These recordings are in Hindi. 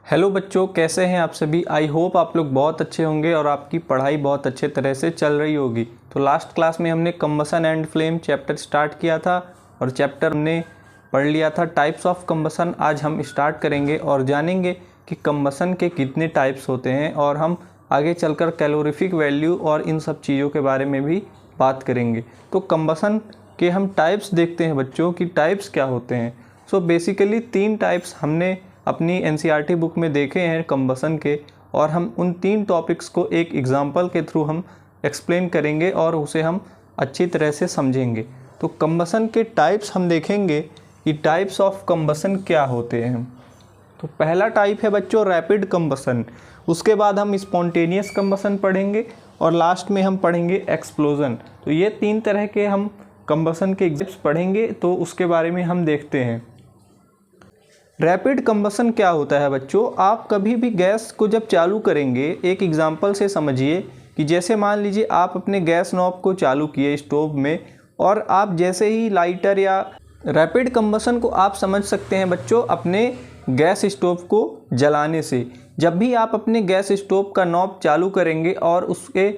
हेलो बच्चों, कैसे हैं आप सभी। आई होप आप लोग बहुत अच्छे होंगे और आपकी पढ़ाई बहुत अच्छे तरह से चल रही होगी। तो लास्ट क्लास में हमने combustion and flame chapter start किया था और चैप्टर हमने पढ़ लिया था टाइप्स ऑफ कंबसन। आज हम स्टार्ट करेंगे और जानेंगे कि कंबसन के कितने टाइप्स होते हैं और हम आगे चलकर कैलोरीफिक वैल्यू और इन सब चीज़ों के बारे में भी बात करेंगे। तो कंबसन के हम टाइप्स देखते हैं बच्चों कि टाइप्स क्या होते हैं। सो बेसिकली 3 टाइप्स हमने अपनी एनसीईआरटी बुक में देखे हैं कंबसन के, और हम उन 3 टॉपिक्स को एक एग्जाम्पल के थ्रू हम एक्सप्लेन करेंगे और उसे हम अच्छी तरह से समझेंगे। तो कंबसन के टाइप्स हम देखेंगे कि टाइप्स ऑफ कंबसन क्या होते हैं। तो पहला टाइप है बच्चों रैपिड कंबसन, उसके बाद हम स्पॉन्टेनियस कंबसन पढ़ेंगे और लास्ट में हम पढ़ेंगे एक्सप्लोजन। तो ये 3 तरह के हम कंबसन के एग्जाम्पल्स पढ़ेंगे, तो उसके बारे में हम देखते हैं। रैपिड कंबसन क्या होता है बच्चों, आप कभी भी गैस को जब चालू करेंगे, एक एग्जांपल से समझिए कि जैसे मान लीजिए आप अपने गैस नॉब को चालू किए स्टोव में और आप जैसे ही लाइटर या रैपिड कंबसन को आप समझ सकते हैं बच्चों अपने गैस स्टोव को जलाने से। जब भी आप अपने गैस स्टोव का नॉब चालू करेंगे और उसके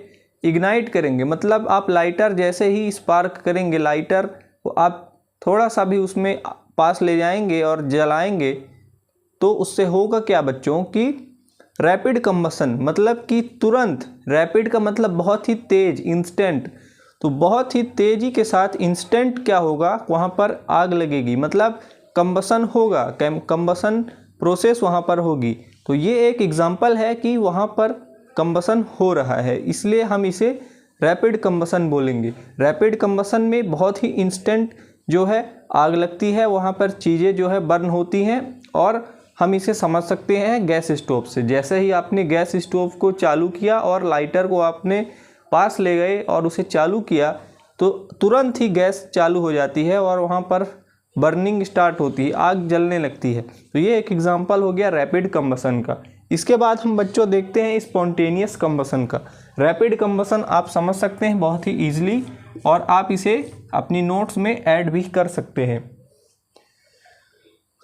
इग्नाइट करेंगे, मतलब आप लाइटर जैसे ही स्पार्क करेंगे, लाइटर को आप थोड़ा सा भी उसमें पास ले जाएंगे और जलाएंगे, तो उससे होगा क्या बच्चों कि रैपिड कंबसन, मतलब कि तुरंत। रैपिड का मतलब बहुत ही तेज, इंस्टेंट। तो बहुत ही तेज़ी के साथ इंस्टेंट क्या होगा, वहाँ पर आग लगेगी, मतलब कंबसन होगा, कंबसन प्रोसेस वहाँ पर होगी। तो ये एक एग्जांपल है कि वहाँ पर कंबसन हो रहा है, इसलिए हम इसे रैपिड कंबसन बोलेंगे। रैपिड कंबसन में बहुत ही इंस्टेंट जो है आग लगती है, वहाँ पर चीज़ें जो है बर्न होती हैं, और हम इसे समझ सकते हैं गैस स्टोव से। जैसे ही आपने गैस स्टोव को चालू किया और लाइटर को आपने पास ले गए और उसे चालू किया, तो तुरंत ही गैस चालू हो जाती है और वहाँ पर बर्निंग स्टार्ट होती है, आग जलने लगती है। तो ये एक एग्जांपल हो गया रैपिड कंबसन का। इसके बाद हम बच्चों देखते हैं स्पॉन्टेनियस कंबसन का। रैपिड कंबसन आप समझ सकते हैं बहुत ही ईजिली, और आप इसे अपनी नोट्स में ऐड भी कर सकते हैं।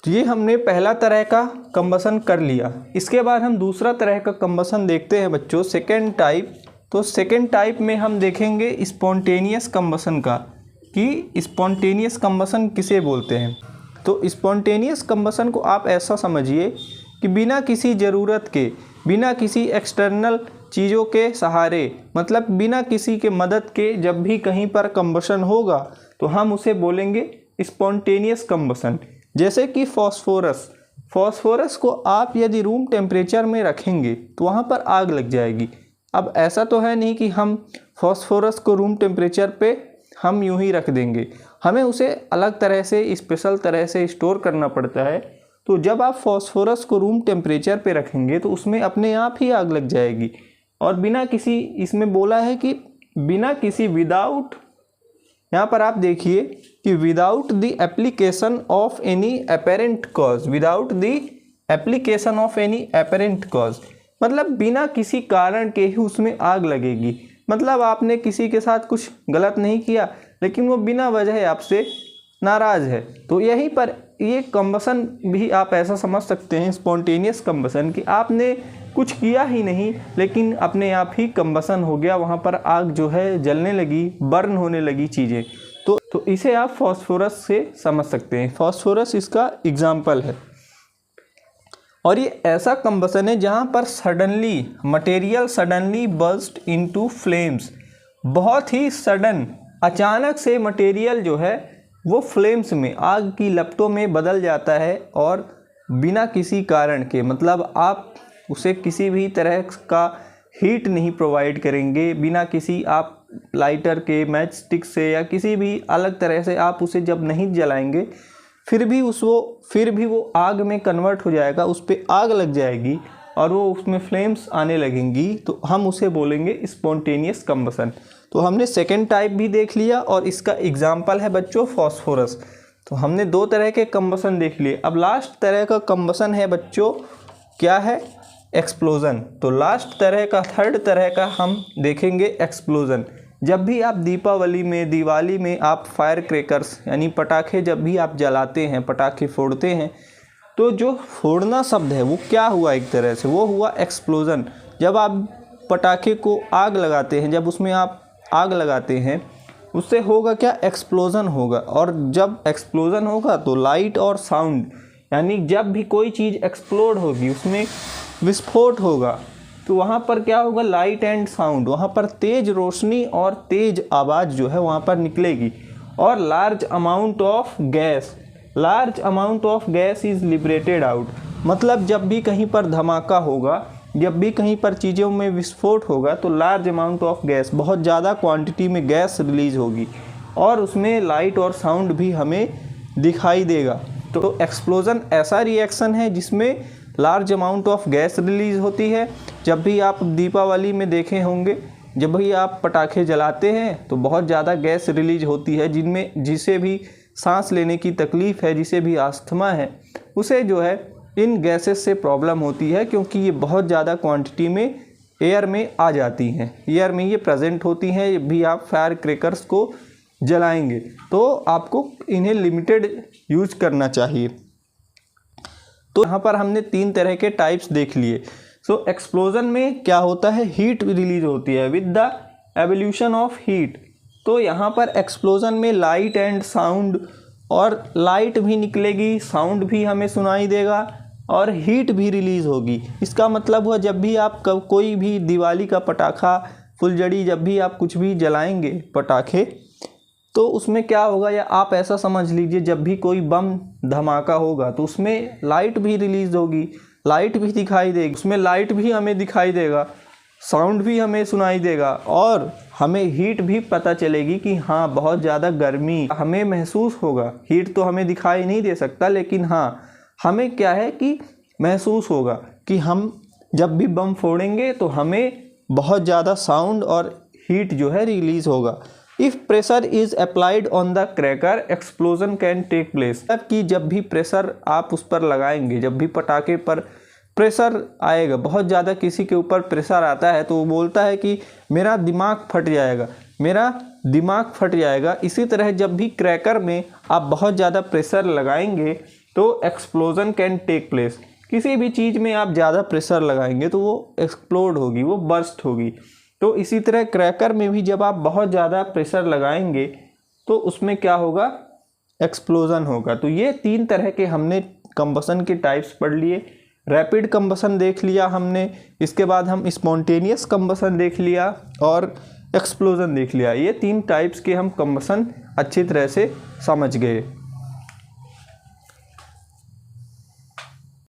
तो ये हमने पहला तरह का कंबसन कर लिया। इसके बाद हम दूसरा तरह का कंबसन देखते हैं बच्चों, सेकेंड टाइप। तो सेकेंड टाइप में हम देखेंगे स्पॉन्टेनियस कंबसन का, कि स्पॉन्टेनियस कंबसन किसे बोलते हैं। तो स्पॉन्टेनियस कंबसन को आप ऐसा समझिए कि बिना किसी ज़रूरत के, बिना किसी एक्सटर्नल चीज़ों के सहारे, मतलब बिना किसी के मदद के जब भी कहीं पर कंबसन होगा तो हम उसे बोलेंगे स्पॉन्टेनियस कंबसन। जैसे कि फॉस्फोरस, फॉस्फोरस को आप यदि रूम टेम्परेचर में रखेंगे तो वहाँ पर आग लग जाएगी। अब ऐसा तो है नहीं कि हम फॉस्फोरस को रूम टेम्परेचर पे हम यूं ही रख देंगे, हमें उसे अलग तरह से, स्पेशल तरह से स्टोर करना पड़ता है। तो जब आप फॉस्फोरस को रूम टेम्परेचर पे रखेंगे तो उसमें अपने आप ही आग लग जाएगी, और बिना किसी, इसमें बोला है कि बिना किसी, विदाउट, यहाँ पर आप देखिए कि without the application of any apparent cause, without the application of any apparent cause, मतलब बिना किसी कारण के ही उसमें आग लगेगी। मतलब आपने किसी के साथ कुछ गलत नहीं किया, लेकिन वो बिना वजह आपसे नाराज़ है। तो यहीं पर ये कंबसन भी आप ऐसा समझ सकते हैं स्पॉन्टेनियस कंबसन, कि आपने कुछ किया ही नहीं लेकिन अपने आप ही कंबसन हो गया, वहाँ पर आग जो है जलने लगी, बर्न होने लगी चीज़ें। तो इसे आप फॉस्फोरस से समझ सकते हैं, फॉस्फोरस इसका एग्जाम्पल है। और ये ऐसा कंबसन है जहाँ पर suddenly material suddenly burst into flames, बहुत ही सडन, अचानक से मटेरियल जो है वो फ्लेम्स में, आग की लपटों में बदल जाता है, और बिना किसी कारण के, मतलब आप उसे किसी भी तरह का हीट नहीं प्रोवाइड करेंगे, बिना किसी आप लाइटर के, मैच स्टिक से या किसी भी अलग तरह से आप उसे जब नहीं जलाएंगे, फिर भी वो आग में कन्वर्ट हो जाएगा, उस पर आग लग जाएगी और वो उसमें फ्लेम्स आने लगेंगी, तो हम उसे बोलेंगे स्पॉन्टेनियस कंबसन। तो हमने सेकेंड टाइप भी देख लिया और इसका एग्जाम्पल है बच्चों फॉस्फोरस। तो हमने 2 तरह के कंबसन देख लिए। अब लास्ट तरह का कंबसन है बच्चों, क्या है, एक्सप्लोज़न। तो लास्ट तरह का, थर्ड तरह का हम देखेंगे एक्सप्लोज़न। जब भी आप दीपावली में, दिवाली में आप फायर क्रैकर्स यानी पटाखे जब भी आप जलाते हैं, पटाखे फोड़ते हैं, तो जो फोड़ना शब्द है वो क्या हुआ, एक तरह से वो हुआ एक्सप्लोज़न। जब आप पटाखे को आग लगाते हैं, जब उसमें आप आग लगाते हैं, उससे होगा क्या, एक्सप्लोज़न होगा। और जब एक्सप्लोज़न होगा तो लाइट और साउंड, यानी जब भी कोई चीज़ एक्सप्लोड होगी, उसमें विस्फोट होगा, तो वहाँ पर क्या होगा, लाइट एंड साउंड, वहाँ पर तेज़ रोशनी और तेज़ आवाज़ जो है वहाँ पर निकलेगी। और large amount of gas is liberated out. मतलब जब भी कहीं पर धमाका होगा, जब भी कहीं पर चीज़ों में विस्फोट होगा, तो लार्ज अमाउंट ऑफ गैस, बहुत ज़्यादा क्वांटिटी में गैस रिलीज़ होगी और उसमें लाइट और साउंड भी हमें दिखाई देगा। तो एक्सप्लोज़न ऐसा रिएक्शन है जिसमें large amount of gas release होती है। जब भी आप दीपावली में देखे होंगे, जब भी आप पटाखे जलाते हैं तो बहुत ज़्यादा गैस रिलीज होती है, जिसे भी सांस लेने की तकलीफ़ है, जिसे भी अस्थमा है, उसे जो है इन गैसेस से प्रॉब्लम होती है, क्योंकि ये बहुत ज़्यादा क्वांटिटी में एयर में आ जाती हैं, एयर में ये प्रेजेंट होती हैं। जब भी आप फायर क्रैकर्स को जलाएंगे तो आपको इन्हें लिमिटेड यूज करना चाहिए। तो यहाँ पर हमने 3 तरह के टाइप्स देख लिए। सो एक्सप्लोज़न में क्या होता है, हीट रिलीज होती है with the evolution of heat. तो यहाँ पर एक्सप्लोज़न में लाइट एंड साउंड, और लाइट भी निकलेगी, साउंड भी हमें सुनाई देगा और हीट भी रिलीज़ होगी। इसका मतलब हुआ जब भी आप कोई भी दिवाली का पटाखा, फुलझड़ी, जब भी आप कुछ भी जलाएंगे पटाखे, तो उसमें क्या होगा, या आप ऐसा समझ लीजिए जब भी कोई बम धमाका होगा तो उसमें लाइट भी रिलीज़ होगी, लाइट भी दिखाई देगी, उसमें लाइट भी हमें दिखाई देगा, साउंड भी हमें सुनाई देगा और हमें हीट भी पता चलेगी कि हाँ बहुत ज़्यादा गर्मी हमें महसूस होगा। हीट तो हमें दिखाई नहीं दे सकता, लेकिन हाँ हमें क्या है कि महसूस होगा कि हम जब भी बम फोड़ेंगे तो हमें बहुत ज़्यादा साउंड और हीट जो है रिलीज़ होगा। If pressure is applied on the cracker, explosion can take place. कि जब भी प्रेशर आप उस पर लगाएंगे, जब भी पटाखे पर प्रेशर आएगा, बहुत ज़्यादा किसी के ऊपर प्रेशर आता है तो वो बोलता है कि मेरा दिमाग फट जाएगा, मेरा दिमाग फट जाएगा। इसी तरह जब भी क्रैकर में आप बहुत ज़्यादा प्रेशर लगाएंगे तो एक्सप्लोजन कैन टेक प्लेस। किसी भी चीज़ में आप ज़्यादा प्रेशर लगाएंगे तो वो एक्सप्लोड होगी, वो बर्स्ट होगी। तो इसी तरह क्रैकर में भी जब आप बहुत ज़्यादा प्रेशर लगाएंगे तो उसमें क्या होगा, एक्सप्लोज़न होगा। तो ये 3 तरह के हमने कंबसन के टाइप्स पढ़ लिए। रैपिड कंबसन देख लिया हमने, इसके बाद हम स्पॉन्टेनियस कंबसन देख लिया और एक्सप्लोज़न देख लिया। ये 3 टाइप्स के हम कंबसन अच्छी तरह से समझ गए।